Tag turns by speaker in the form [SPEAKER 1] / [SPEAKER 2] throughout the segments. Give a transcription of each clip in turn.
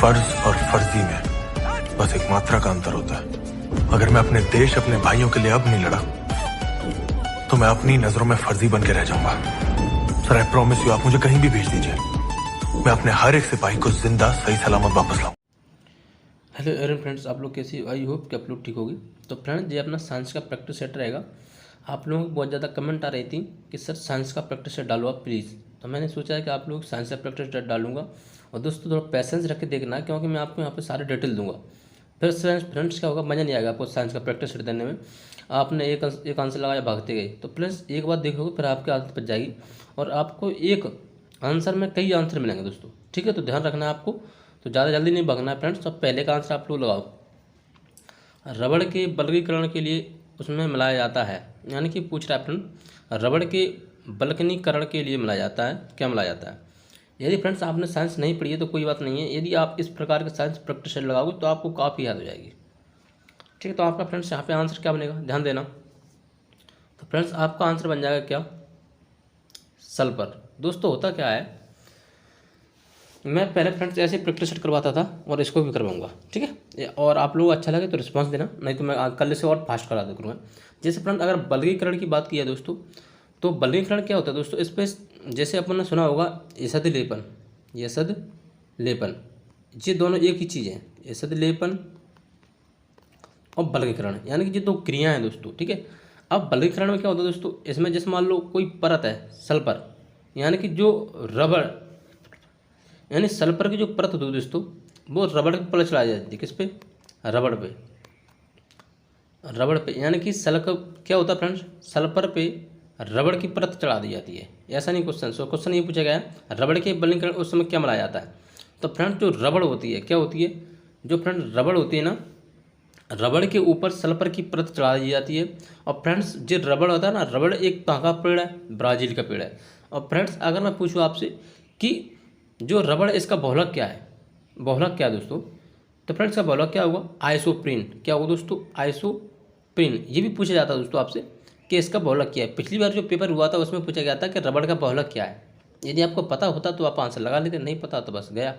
[SPEAKER 1] फर्ज और फर्जी में बस एक मात्रा का अंतर होता है। अगर मैं अपने देश, अपने भाइयों के लिए अब नहीं लड़ा तो मैं अपनी नजरों में फर्जी बन के रह जाऊंगा। सर आई प्रॉमिस यू, आप मुझे कहीं भी भेज दीजिए, मैं अपने हर एक सिपाही को जिंदा सही सलामत वापस लाऊं।
[SPEAKER 2] हेलो एवरीवन फ्रेंड्स, आप लोग कैसे? आई होप कि आप लोग ठीक होगी। तो फ्रेंड्स, ये अपना साइंस का प्रैक्टिस सेट रहेगा। आप लोगों की बहुत ज़्यादा कमेंट आ रही थी कि सर साइंस का प्रैक्टिस सेट डालो आप प्लीज़। तो मैंने सोचा है कि आप लोग साइंस का प्रैक्टिस सेट डालूंगा। और दोस्तों थोड़ा पैसेंस रख के देखना, क्योंकि मैं आपको यहाँ पे सारे डिटेल दूंगा। फिर फ्रेंड्स क्या होगा, मज़ा नहीं आएगा आपको साइंस का प्रैक्टिस सेट देने में। आपने एक आंसर लगाया, भागते गए, तो प्लस एक बात देखोगे फिर आपके आंसर पर जाएगी और आपको एक आंसर में कई आंसर मिलेंगे दोस्तों। ठीक है, तो ध्यान रखना है आपको। तो ज़्यादा जल्दी नहीं भागना है फ्रेंड्स। तो पहले का आंसर आप लोग लगाओ। रबड़ के बल्कनीकरण के लिए उसमें मिलाया जाता है, यानी कि पूछ रहा है फ्रेंड, रबड़ के बल्कनीकरण के लिए मिलाया जाता है, क्या मिलाया जाता है? यदि फ्रेंड्स आपने साइंस नहीं पढ़ी है तो कोई बात नहीं है। यदि आप इस प्रकार के साइंस प्रैक्टिस सेट लगाओगे तो आपको काफ़ी याद हो जाएगी। ठीक है, तो आपका फ्रेंड्स यहाँ पे आंसर क्या बनेगा, ध्यान देना। तो फ्रेंड्स आपका आंसर बन जाएगा क्या? सल्फर। दोस्तों होता क्या है, मैं पहले फ्रेंड्स ऐसे प्रैक्टिस सेट करवाता था और इसको भी करवाऊंगा। ठीक है, और आप लोगों को अच्छा लगे तो रिस्पांस देना, नहीं तो मैं कल से और फास्ट करा दूँगा। जैसे फ्रेंड अगर बल्कनीकरण की बात की है दोस्तों, तो बल्कनीकरण क्या होता है दोस्तों? इस पर जैसे अपन ने सुना होगा यसद लेपन, यसद लेपन, ये दोनों एक ही चीज़ है, यसद लेपन और बल्कनीकरण, यानी कि ये दो क्रिया हैं दोस्तों। ठीक है, अब बल्कनीकरण में क्या होता है दोस्तों, इसमें जैसे मान लो कोई परत है सल्फर, यानी कि जो रबड़, यानी सल्फर की जो परत होती है दोस्तों, वो रबड़ पर चढ़ाई जाती है। किस पे? रबड़ पे, रबड़ पे, यानी कि क्या होता है फ्रेंड्स, सल्फर पे रबड़ की परत चढ़ा दी जाती है। ऐसा नहीं क्वेश्चन, सो क्वेश्चन ये पूछा गया है रबड़ के बल्कनीकरण उस समय क्या मिलाया जाता है। तो फ्रेंड्स जो रबड़ होती है, क्या होती है, जो फ्रेंड रबड़ होती है ना, रबड़ के ऊपर सल्फर की परत चढ़ा दी जाती है। और फ्रेंड्स जो रबड़ होता है ना, रबड़ एक कहाँ का पेड़ है? ब्राज़ील का पेड़ है। और फ्रेंड्स अगर मैं पूछूँ आपसे कि जो रबड़ है इसका बहुलक क्या है, बहुलक क्या है दोस्तों, तो फ्रेंड्स का बहुलक क्या होगा? आइसोप्रीन। क्या होगा दोस्तों? आइसोप्रीन। ये भी पूछा जाता है दोस्तों आपसे कि इसका बहुलक क्या है। पिछली बार जो पेपर हुआ था उसमें पूछा गया था कि रबड़ का बहुलक क्या है। यदि आपको पता होता तो आप आंसर लगा लेते, नहीं पता तो बस गया।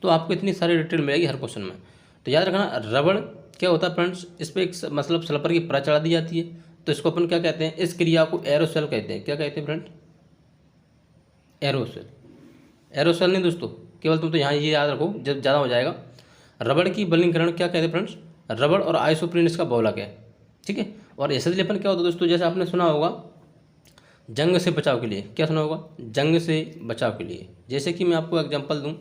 [SPEAKER 2] तो आपको इतनी सारी डिटेल मिलेगी हर क्वेश्चन में। तो याद रखना, रबड़ क्या होता है फ्रेंड्स, इस पर एक मतलब सल्फर की परत चढ़ा दी जाती है। तो इसको अपन क्या कहते हैं? इस क्रिया को एरोसोल कहते हैं। क्या कहते हैं फ्रेंड? एरोसोल। एरोसोल नहीं दोस्तों, केवल तुम तो यहाँ ये याद रखो, जब ज़्यादा हो जाएगा। रबड़ की बल्कनीकरण क्या कहते हैं फ्रेंड्स? रबड़ और आइसोप्रीन इसका बहुलक है। ठीक है, और एसिड लेपन क्या होता है दोस्तों? जैसे आपने सुना होगा जंग से बचाव के लिए, क्या सुना होगा? जंग से बचाव के लिए। जैसे कि मैं आपको एग्जांपल दूं,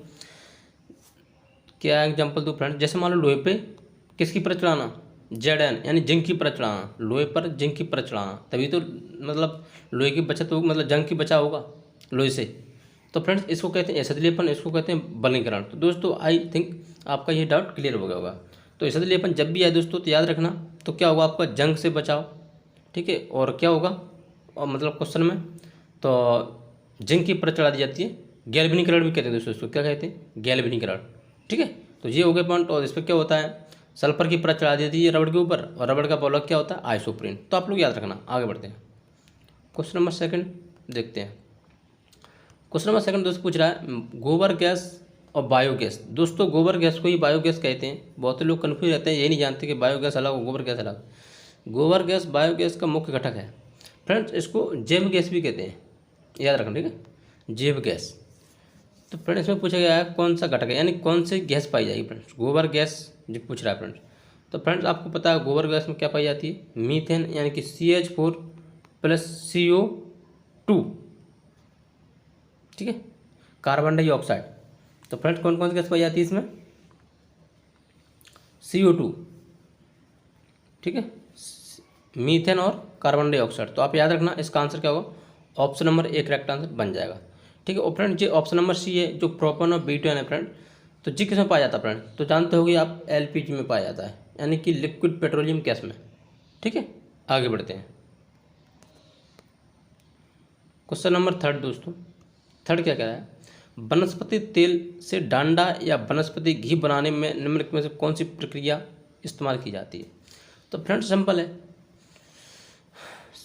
[SPEAKER 2] क्या एग्जांपल दूं फ्रेंड? जैसे मान लो लोहे पे किसकी परत चढ़ाना? Zn, यानी जिंक की परत चढ़ाना। लोहे पर जिंक की परत चढ़ाना, तभी तो मतलब लोहे की बचत होगी, मतलब जंग की बचाव होगा लोहे से। तो फ्रेंड्स इसको कहते हैं एसिड लेपन, इसको कहते हैं बल्कनीकरण। तो दोस्तों आई थिंक आपका ये डाउट क्लियर हो गया होगा। तो एसिड लेपन जब भी आए दोस्तों तो याद रखना, तो क्या होगा आपका? जंग से बचाव। ठीक है, और क्या होगा और मतलब क्वेश्चन में, तो जिंक की परत चढ़ा दी जाती है। गैल्वेनीकरण भी कहते हैं दोस्तों, इसको क्या कहते हैं? गैल्वेनीकरण। ठीक है, तो ये हो गए पॉइंट। और इस पर क्या होता है? सल्फर की परत चढ़ा दी है रबड़ के ऊपर, और रबड़ का बहुलक क्या होता है? आइसोप्रीन। तो आप लोग याद रखना। आगे बढ़ते हैं, क्वेश्चन नंबर सेकंड देखते हैं। क्वेश्चन नंबर सेकंड दोस्त पूछ रहा है गोबर गैस और बायोगैस। दोस्तों गोबर गैस को ही बायोगैस कहते हैं। बहुत से लोग कन्फ्यूज रहते हैं, ये नहीं जानते कि बायोगैस अलग और गोबर गैस अलग। गोबर गैस बायोगैस का मुख्य घटक है फ्रेंड्स। इसको जैव गैस भी कहते हैं, याद रखना। ठीक है, जैव गैस। तो फ्रेंड्स इसमें पूछा गया है कौन सा घटक है, यानी कौन सी गैस पाई जाएगी फ्रेंड्स? गोबर गैस जो पूछ रहा है फ्रेंड्स। तो फ्रेंड्स आपको पता है गोबर गैस में क्या पाई जाती है? मीथेन, यानी कि CH4 प्लस CO2। ठीक है, कार्बन डाइऑक्साइड। तो फ्रेंड्स कौन कौन सी गैस पाई जाती है इसमें? CO2। ठीक है, मीथेन और कार्बन डाइऑक्साइड। तो आप याद रखना, इसका आंसर क्या होगा? Option number A correct answer बन जाएगा। ठीक है, और फ्रेंड जो ऑप्शन नंबर सी है, जो प्रोपन और ब्यूटेन है फ्रेंड, तो जी किस में पाया जाता है फ्रेंड? तो जानते होगे आप, LPG में पाया जाता है, यानी कि लिक्विड पेट्रोलियम गैस में। ठीक है, आगे बढ़ते हैं। क्वेश्चन नंबर थर्ड दोस्तों। थर्ड क्या कह रहा है? वनस्पति तेल से डांडा या वनस्पति घी बनाने में निम्नलिखित में से कौन सी प्रक्रिया इस्तेमाल की जाती है? तो फ्रेंड्स सिंपल है।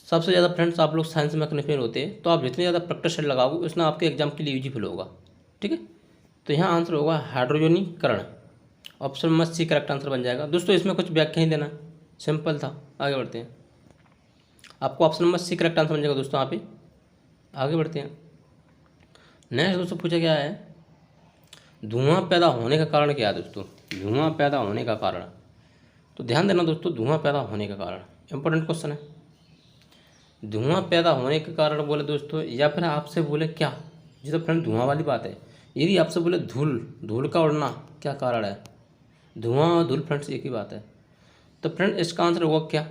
[SPEAKER 2] सबसे ज़्यादा फ्रेंड्स आप लोग साइंस में कन्फ्यूज होते हैं, तो आप जितनी ज़्यादा प्रैक्टिस लगाओगे उतना आपके एग्जाम के लिए यूजफुल होगा। ठीक है, तो तो यहाँ आंसर होगा हाइड्रोजनीकरण। Option number C correct answer बन जाएगा। दोस्तों इसमें कुछ व्याख्या ही देना, सिंपल था। आगे बढ़ते हैं, आपको option number C correct answer बन जाएगा दोस्तों। यहाँ पे आगे बढ़ते हैं। नेक्स्ट दोस्तों पूछा गया है, धुआं पैदा होने का कारण क्या है दोस्तों? धुआं पैदा होने का कारण, तो ध्यान देना दोस्तों, धुआं पैदा होने का कारण इंपॉर्टेंट क्वेश्चन है। धुआं पैदा होने के कारण बोले दोस्तों, या फिर आपसे बोले क्या, ये तो फ्रेंड धुआं वाली बात है। यदि आपसे बोले धूल का उड़ना क्या कारण है? धुआं और धूल फ्रेंड्स एक ही बात है। तो फ्रेंड इसका आंसर होगा क्या?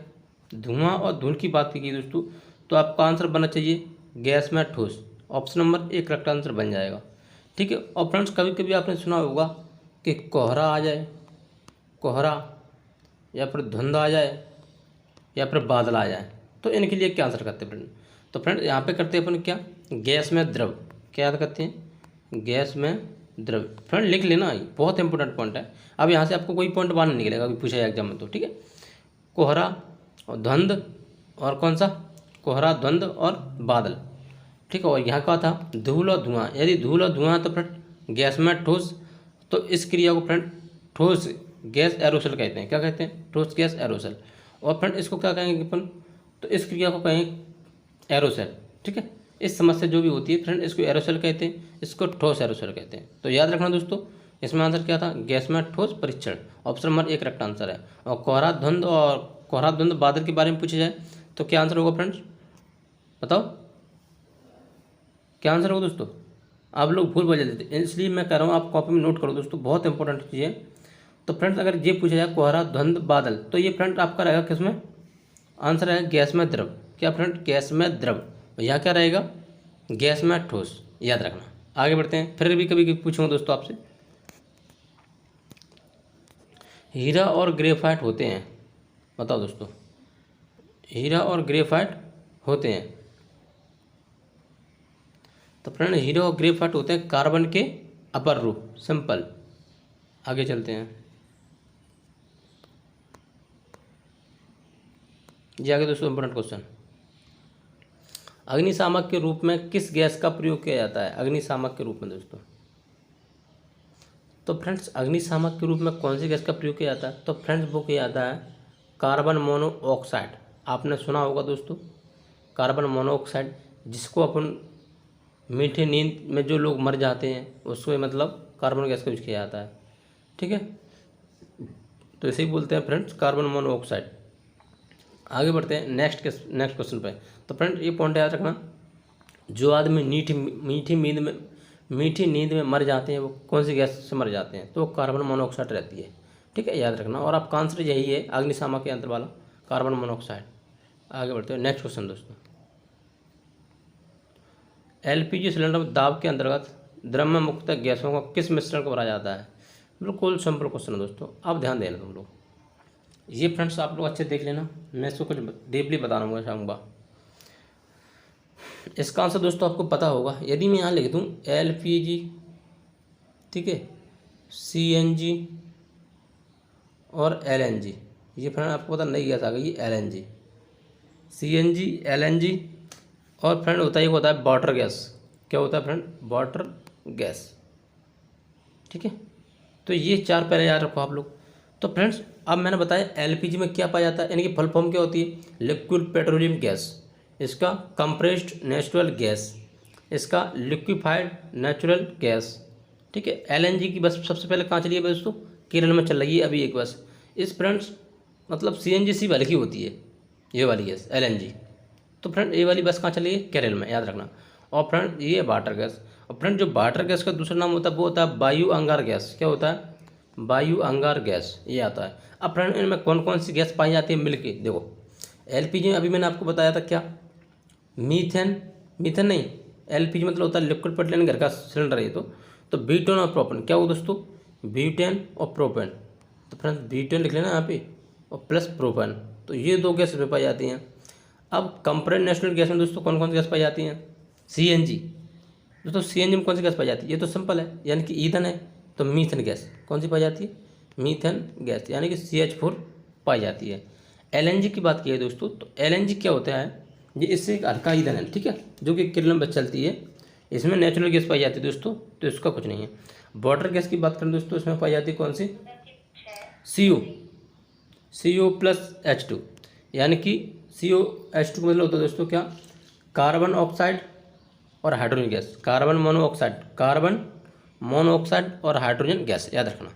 [SPEAKER 2] धुआं और धूल की बात की दोस्तों, तो आपका आंसर बनना चाहिए गैस में ठोस। ऑप्शन नंबर एक करेक्ट आंसर बन जाएगा। ठीक है। और फ्रेंड्स कभी कभी आपने सुना होगा कि कोहरा आ जाए, कोहरा, या फिर धुंध आ जाए, या फिर बादल आ जाए, तो इनके लिए क्या आंसर करते हैं फ्रेंड? तो फ्रेंड यहाँ पे करते हैं अपन क्या, गैस में द्रव। क्या याद करते हैं? गैस में द्रव। फ्रेंड लिख लेना, बहुत इंपॉर्टेंट पॉइंट है। अब यहाँ से आपको कोई पॉइंट बाहर नहीं निकलेगा अभी पूछा जाए एग्जाम में तो। ठीक है। कोहरा और धुंध, और कौन सा? कोहरा, धुंध और बादल। ठीक है। और यहाँ का था धूल और धुआं। यदि धूल और धुआं तो फ्रेंड गैस में ठोस, तो इस क्रिया को फ्रेंड ठोस गैस एरोसल कहते हैं। क्या कहते हैं? ठोस गैस एरोसल। और फ्रेंड इसको क्या कहेंगे अपन? तो इस क्रिया को कहेंगे एरोसल। ठीक है। इस समस्या जो भी होती है फ्रेंड, इसको एरोसल कहते हैं, इसको ठोस एरोसल कहते हैं। तो याद रखना दोस्तों, इसमें आंसर क्या था? गैस में ठोस परीक्षण। ऑप्शन नंबर एक करेक्ट आंसर है। और कोहरा धुंध बादल के बारे में पूछा जाए तो क्या आंसर होगा फ्रेंड्स? बताओ क्या आंसर होगा दोस्तों? आप लोग भूल बजा देते, इसलिए मैं कह रहा हूँ आप कॉपी में नोट करो दोस्तों, बहुत इंपॉर्टेंट चीज़ है। तो फ्रेंड्स अगर ये पूछा जाए कोहरा धुंध बादल, तो ये फ्रेंड आपका रहेगा किसमें? आंसर है गैस में द्रव। क्या फ्रेंड? गैस में द्रव। यहाँ क्या रहेगा? गैस में ठोस। याद रखना। आगे बढ़ते हैं। फिर भी कभी पूछूंगा दोस्तों आपसे, हीरा और ग्रेफाइट होते हैं, बताओ दोस्तों। हीरा और ग्रेफाइट होते हैं, तो फ्रेंड हीरा और ग्रेफाइट होते हैं कार्बन के अपर रूप। सिंपल। आगे चलते हैं। जी आगे दोस्तों इंपॉर्टेंट क्वेश्चन, अग्निशामक के रूप में किस गैस का प्रयोग किया जाता है? अग्निशामक के रूप में दोस्तों, तो फ्रेंड्स अग्निशामक के रूप में कौन सी गैस का प्रयोग किया जाता है? तो फ्रेंड्स वो किया जाता है कार्बन मोनोऑक्साइड। आपने सुना होगा दोस्तों, कार्बन मोनोऑक्साइड, जिसको अपन मीठे नींद में जो लोग मर जाते हैं उसको मतलब कार्बन गैस का यूज किया जाता है। ठीक है। तो इसे ही बोलते हैं फ्रेंड्स कार्बन मोनोऑक्साइड। आगे बढ़ते हैं नेक्स्ट क्वेश्चन पे। तो फ्रेंड ये पॉइंट याद रखना, जो आदमी मीठी नींद में मर जाते हैं वो कौन सी गैस से मर जाते हैं? तो कार्बन मोनोऑक्साइड रहती है। ठीक है, याद रखना। और आपका आंसर यही है अग्निशामक के यंत्र वाला, कार्बन मोनोऑक्साइड। आगे बढ़ते हैं नेक्स्ट क्वेश्चन दोस्तों, एलपीजी सिलेंडर दाब के अंतर्गत द्रव्य मुक्त गैसों का किस मिश्रण को भरा जाता है? बिल्कुल सिंपल क्वेश्चन है दोस्तों, आप ध्यान देना तुम लोग। ये फ्रेंड्स आप लोग अच्छे देख लेना, मैं इसको कुछ डीपली बताना चाहूँगा। इसका आंसर दोस्तों आपको पता होगा। यदि मैं यहाँ लिख दूँ एलपीजी, ठीक है, सीएनजी और एलएनजी, ये फ्रेंड आपको पता नहीं गैस आ गई, एलएनजी, सीएनजी, एलएनजी, और फ्रेंड होता है वाटर गैस। क्या होता है फ्रेंड? Water gas. ठीक है, तो ये चार पहले याद रखो आप लोग। तो फ्रेंड्स अब मैंने बताया एलपीजी में क्या पाया जाता है, यानी कि फुल फॉर्म क्या होती है? Liquid petroleum gas. इसका कंप्रेस्ड नेचुरल गैस, इसका लिक्विफाइड नेचुरल गैस। ठीक है, एलएनजी की बस सबसे पहले कहाँ चली है दोस्तों? केरल में चल रही है अभी एक बस। इस फ्रेंड्स मतलब सीएनजी सी वाली की होती है ये वाली गैस एलएनजी। तो फ्रेंड ये वाली बस कहाँ चली है? केरल में, याद रखना। और फ्रेंड ये वाटर गैस। और फ्रेंड जो वाटर गैस का दूसरा नाम होता है वो होता है वायु अंगार गैस। क्या होता है? वायु अंगार गैस, ये आता है। अब फ्रेंड इनमें कौन कौन सी गैस पाई जाती है मिलके? देखो एलपीजी में अभी मैंने आपको बताया था क्या? मीथेन नहीं, एलपीजी मतलब होता है लिक्विड पेट्रोलियम घर का सिलेंडर है ये। तो ब्यूटेन और प्रोपेन, क्या हो दोस्तों? ब्यूटेन और प्रोपेन। तो फ्रेंड्स ब्यूटेन लिख लेना यहाँ पे, और प्लस प्रोपेन, तो ये दो गैस में पाई जाती हैं। अब कंप्रेस्ड नेचुरल गैस में दोस्तों कौन कौन सी गैस पाई जाती हैं? सीएनजी। दोस्तों सीएनजी में कौन सी गैस पाई जाती है? ये तो सिंपल है, यानी कि ईंधन है, तो मीथेन गैस कौन सी पाई जाती है? मीथेन गैस, यानी कि CH4 पाई जाती है। एलएनजी की बात की है दोस्तों, तो एलएनजी क्या होता है? ये इससे एक हल्का ईंधन है, ठीक है, जो कि केरल में चलती है। इसमें नेचुरल गैस पाई जाती है दोस्तों, तो इसका कुछ नहीं है। वाटर गैस की बात करें दोस्तों, इसमें पाई जाती है कौन सी? CO+H2, यानी कि COH2 का मतलब होता है दोस्तों क्या? कार्बन ऑक्साइड और हाइड्रोजन गैस, कार्बन मोनोऑक्साइड और हाइड्रोजन गैस, याद रखना।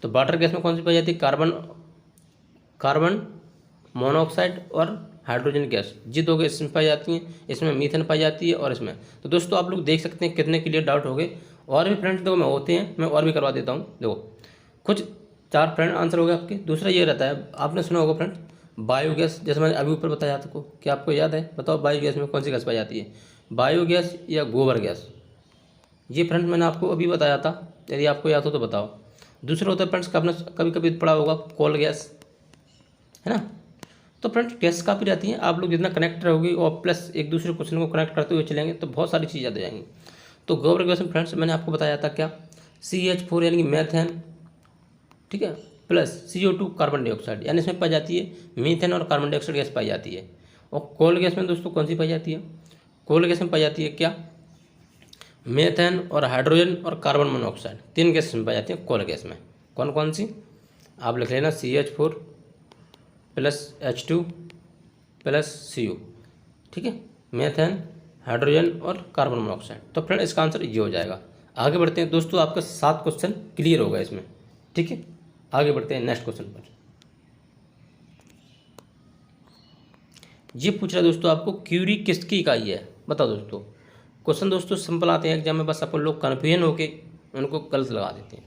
[SPEAKER 2] तो वाटर गैस में कौन सी पाई जाती है? कार्बन मोनोऑक्साइड और हाइड्रोजन गैस, ये दो गैस इसमें पाई जाती हैं। इसमें मीथेन पाई जाती है और इसमें। तो दोस्तों आप लोग देख सकते हैं कितने क्लियर डाउट हो गए। और भी फ्रेंड्स देखो मैं होते हैं, मैं और भी करवा देता हूँ। देखो कुछ 4 फ्रेंड आंसर हो गए आपके। दूसरा ये रहता है, आपने सुना होगा फ्रेंड बायोगैस, जैसे मैंने अभी ऊपर बताया आपको, क्या आपको याद है? बताओ बायोगैस में कौन सी गैस पाई जाती है? बायोगैस या गोबर गैस? ये फ्रेंड्स मैंने आपको अभी बताया था, यदि आपको याद हो तो बताओ। दूसरा होता है फ्रेंड्स, आपने कभी कभी पढ़ा होगा कोल गैस, है ना। तो फ्रेंड्स गैस काफ़ी रहती हैं, आप लोग जितना कनेक्ट रहोगे और प्लस एक दूसरे क्वेश्चन को कनेक्ट करते हुए चलेंगे तो बहुत सारी चीज़ याद आ जाएंगी। तो गोबर गैस में फ्रेंड्स मैंने आपको बताया था क्या? CH4 यानी कि मैथेन, ठीक है, प्लस CO2 कार्बन डाइऑक्साइड, यानी इसमें पाई जाती है मीथेन और कार्बन डाइऑक्साइड गैस पाई जाती है। और कोल गैस में दोस्तों कौन सी पाई जाती है? कोल गैस में पाई जाती है क्या? मेथेन और हाइड्रोजन और कार्बन मोनोऑक्साइड, 3 गैस में पाई जाती है कोल गैस में। कौन कौन सी? आप लिख लेना CH4 + H2 + CO, ठीक है, मेथेन, हाइड्रोजन और कार्बन मोनोऑक्साइड। तो फ्रेंड इसका आंसर ये हो जाएगा। आगे बढ़ते हैं दोस्तों, आपका 7 क्वेश्चन क्लियर होगा इसमें, ठीक है। आगे बढ़ते हैं नेक्स्ट क्वेश्चन पर। ये पूछ रहा है दोस्तों आपको क्यूरी किसकी इकाई है? बताओ दोस्तों। क्वेश्चन दोस्तों सिंपल आते हैं एग्जाम में, बस अपन लोग कन्फ्यूजन होके उनको गलत लगा देते हैं।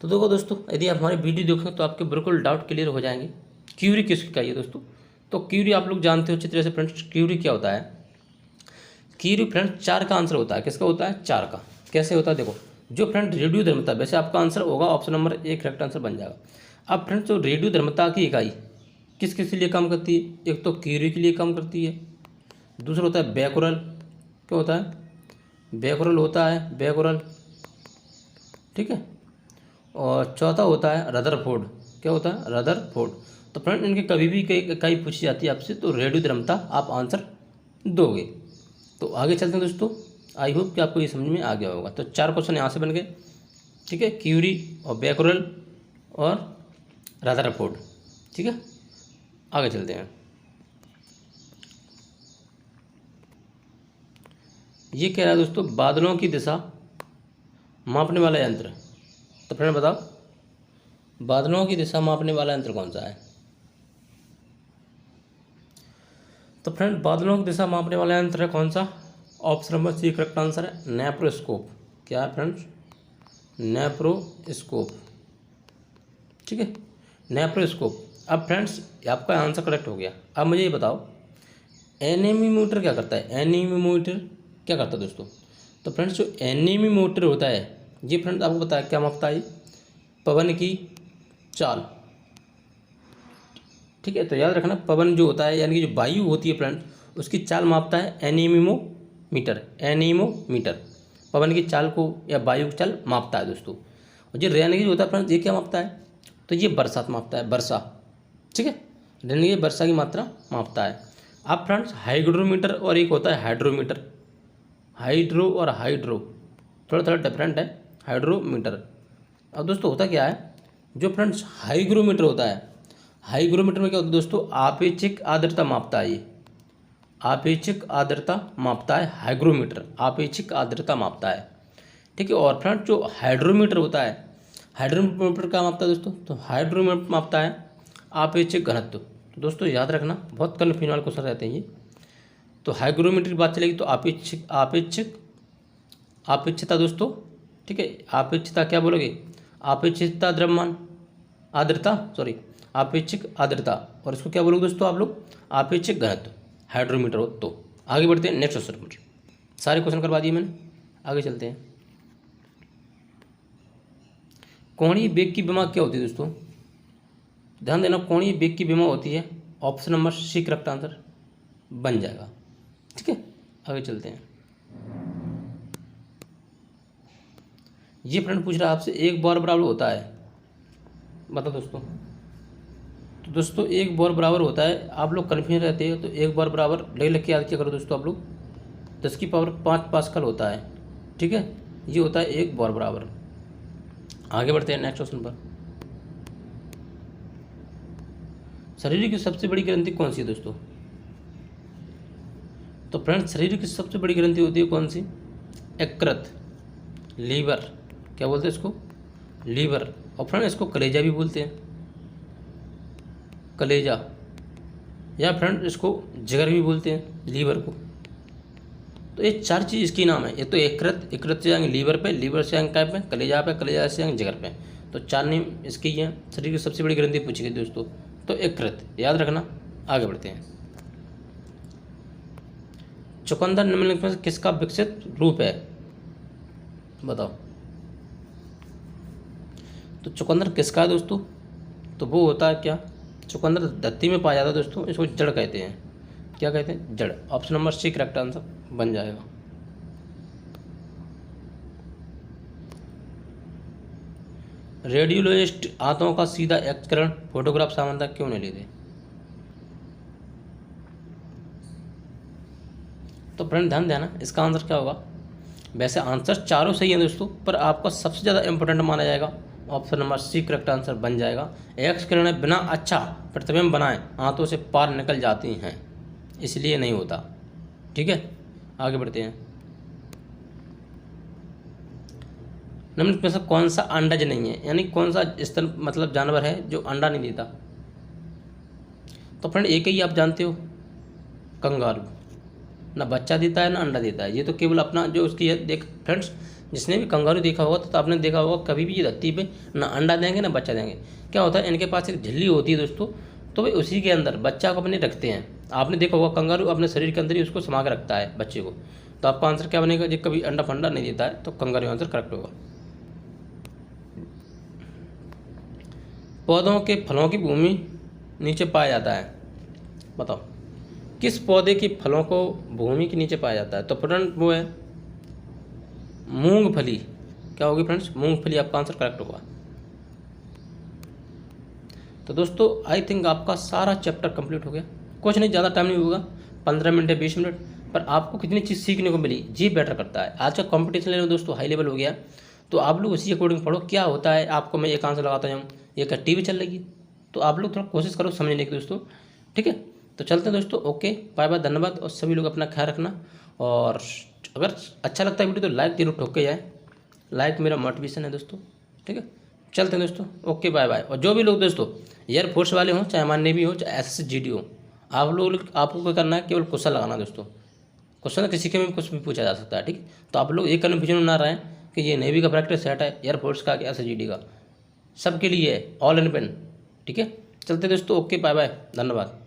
[SPEAKER 2] तो देखो दोस्तों, यदि आप हमारी वीडियो देखें तो आपके बिल्कुल डाउट क्लियर हो जाएंगे। क्यूरी किसकी इकाई है दोस्तों? तो क्यूरी आप लोग जानते हो अच्छी तरह से फ्रेंड्स, क्यूरी क्या होता है? क्यूरी फ्रेंड्स 4 का आंसर होता है। किसका होता है? 4 का। कैसे होता है देखो, जो फ्रेंड रेडियो धर्मता, वैसे आपका आंसर होगा ऑप्शन नंबर 1 करेक्ट आंसर बन जाएगा। अब फ्रेंड्स जो रेडियो धर्मता की इकाई किस किस के लिए काम करती है? एक तो क्यूरी के लिए काम करती है, दूसरा होता है बेकोरल, क्या होता है? बेकोरल होता है, बेकोरल, ठीक है, और चौथा होता है रदरफोर्ड, क्या होता है? रदरफोर्ड। तो फ्रेंड इनके कभी भी इकाई पूछी जाती है आपसे तो रेडियो धर्मता आप आंसर दोगे। तो आगे चलते हैं दोस्तों, आई होप कि आपको ये समझ में आ गया होगा। तो 4 क्वेश्चन यहाँ से बन गए, ठीक है, क्यूरी और बेकोरल और रदरफोर्ड, ठीक है। आगे चलते हैं। ये कह रहा है दोस्तों बादलों की दिशा मापने वाला यंत्र। तो फ्रेंड बताओ बादलों की दिशा मापने वाला यंत्र कौन सा है? तो फ्रेंड बादलों की दिशा मापने वाला यंत्र है कौन सा? Option number C correct answer है, नेप्रोस्कोप। क्या है फ्रेंड्स? नेप्रोस्कोप, ठीक है, नेप्रोस्कोप। अब फ्रेंड्स आपका आंसर करेक्ट हो गया। अब मुझे ये बताओ एनीमोमीटर क्या करता है? एनीमोमीटर क्या करता है दोस्तों? तो फ्रेंड्स जो एनीमोमीटर होता है ये फ्रेंड्स आपको पता है क्या मापता है? पवन की चाल, ठीक है। तो याद रखना पवन जो होता है यानी कि जो वायु होती है फ्रेंड्स उसकी चाल मापता है एनीमोमीटर। एनीमोमीटर पवन की चाल को या वायु की चाल मापता है दोस्तों। और जो रेनगेज होता है फ्रेंड्स ये क्या मापता है? तो ये बरसात मापता है, वर्षा, ठीक है, रेनगेज वर्षा की मात्रा मापता है। अब फ्रेंड्स हाइग्रोमीटर और एक होता है हाइड्रोमीटर। हाइड्रो और हाइड्रो थोड़ा थोड़ा डिफरेंट है, हाइड्रोमीटर। अब दोस्तों होता क्या है, जो फ्रेंड्स हाइग्रोमीटर होता है, हाइग्रोमीटर में क्या होता है दोस्तों? आपेक्षिक आर्द्रता मापता है। ये आपेक्षिक आर्द्रता मापता है हाइग्रोमीटर, आपेक्षिक आर्द्रता मापता है, ठीक है। और फ्रेंड जो हाइड्रोमीटर होता है, हाइड्रोमीटर क्या मापता है दोस्तों? तो हाइड्रोमीटर मापता है आपेक्षिक घनत्व। तो दोस्तों याद रखना बहुत कन्फ्यूजन वाले क्वेश्चन रहते हैं ये। तो हाइग्रोमीटर की बात चलेगी तो आपेक्षिकता दोस्तों, ठीक है, आपेक्षिकता क्या बोलोगे? आपेक्षिकता द्रव्यमान आर्द्रता, सॉरी आपेक्षिक आर्द्रता, और इसको क्या बोलोगे दोस्तों आप लोग? आपेक्षिक घनत्व, हाइड्रोमीटर हो। तो आगे बढ़ते हैं नेक्स्ट क्वेश्चन पर। सारे क्वेश्चन करवा दिए मैंने, आगे चलते हैं। कोणीय वेग की विमा क्या होती है दोस्तों? ध्यान देना, कोणीय वेग की विमा होती है option number C correct answer बन जाएगा, ठीक है। आगे चलते हैं। ये फ्रेंड पूछ रहा है आपसे एक बार बराबर होता है, बताओ दोस्तों। तो दोस्तों एक बार बराबर होता है, आप लोग कन्फ्यूजन रहते हैं तो एक बार बराबर ले लिख के याद किया करो दोस्तों। आप लोग 10 की पावर 5 पास्कल होता है, ठीक है। ये होता है 1 बॉर बराबर। आगे बढ़ते हैं नेक्स्ट क्वेश्चन पर। शरीर की सबसे बड़ी ग्रंथि कौन सी है दोस्तों? तो फ्रेंड्स शरीर की सबसे बड़ी ग्रंथि होती है कौन सी? यकृत, लीवर, क्या बोलते हैं इसको? लीवर। और फ्रेंड इसको कलेजा भी बोलते हैं, कलेजा, या फ्रेंड इसको जिगर भी बोलते हैं, लीवर को। तो ये 4 चीज़ इसकी नाम है। ये तो यकृत, यकृत से आएंगे लीवर पे, लीवर से आएंगे काय पे? कलेजा पे, कलेजा से आएंगे जिगर पे। तो 4 नेम इसकी ही हैं। शरीर की सबसे बड़ी ग्रंथि पूछी गई दोस्तों, तो यकृत, याद रखना। आगे बढ़ते हैं। चुकंदर निम्नलिखित में से किसका विकसित रूप है? बताओ। तो चुकंदर किसका है दोस्तों? तो वो होता है क्या? चुकंदर धरती में पाया जाता है दोस्तों, इसको जड़ कहते हैं। क्या कहते हैं? जड़। Option number C correct answer बन जाएगा। रेडियोलॉजिस्ट आंतों का सीधा एक्सकरण फोटोग्राफ सामान्यतः क्यों नहीं लेते? तो फ्रेंड ध्यान देना, इसका आंसर क्या होगा? वैसे आंसर चारों सही हैं दोस्तों, पर आपका सबसे ज़्यादा इंपॉर्टेंट माना जाएगा option number C correct answer बन जाएगा। एक्स किरणें बिना अच्छा प्रतिबिंब बनाए आंतों से पार निकल जाती हैं, इसलिए नहीं होता। ठीक है, आगे बढ़ते हैं। निम्नलिखित में से कौन सा अंडज नहीं है, यानी कौन सा स्तन मतलब जानवर है जो अंडा नहीं देता? तो फ्रेंड एक ही आप जानते हो, कंगारू। ना बच्चा देता है ना अंडा देता है, ये तो केवल अपना जो उसकी देख फ्रेंड्स, जिसने भी कंगारू देखा होगा तो आपने देखा होगा कभी भी ये धरती पे ना अंडा देंगे ना बच्चा देंगे। क्या होता है, इनके पास एक झिल्ली होती है दोस्तों, तो वे उसी के अंदर बच्चा को अपने रखते हैं। आपने देखा होगा कंगारू अपने शरीर के अंदर ही उसको समा के रखता है बच्चे को। तो आपका आंसर क्या बनेगा? जो कभी अंडा फंडा नहीं देता है तो कंगारू आंसर करेक्ट होगा। पौधों के फलों की भूमि नीचे पाया जाता है, बताओ किस पौधे के फलों को भूमि के नीचे पाया जाता है? तो फ्रेंड वो है मूंगफली। क्या होगी फ्रेंड्स? मूंगफली आपका आंसर करेक्ट होगा। तो दोस्तों आई थिंक आपका सारा चैप्टर कंप्लीट हो गया। कुछ नहीं, ज़्यादा टाइम नहीं होगा, 15 मिनट या 20 मिनट, पर आपको कितनी चीज़ सीखने को मिली, जी बेटर करता है। आज का कंपटीशन लेवल दोस्तों हाई लेवल हो गया, तो आप लोग उसी अकॉर्डिंग पढ़ो। क्या होता है आपको मैं एक आंसर लगाता हूँ, ये क्या टीवी चल रही, तो आप लोग थोड़ा कोशिश करो समझने की दोस्तों। ठीक है, तो चलते हैं दोस्तों, ओके बाय बाय, धन्यवाद। और सभी लोग अपना ख्याल रखना, और अगर अच्छा लगता है वीडियो तो लाइक जरूर ठोक के जाए, लाइक मेरा मोटिवेशन है दोस्तों। ठीक है, चलते हैं दोस्तों, ओके बाय बाय। और जो भी लोग दोस्तों एयरफोर्स वाले हों, चाहे हमारे नेवी हो, चाहे SSGD हो, आप लोग आपको क्या करना है, केवल क्वेश्चन लगाना दोस्तों। क्वेश्चन किसी के भी कुछ भी पूछा जा सकता है। ठीक, तो आप लोग एक कन्फ्यूजन ना रहें कि ये नेवी का प्रैक्टिस सेट है, एयरफोर्स का, SSGD का, सबके लिए है, ऑल इन पेन। ठीक है, चलते दोस्तों, ओके बाय बाय, धन्यवाद।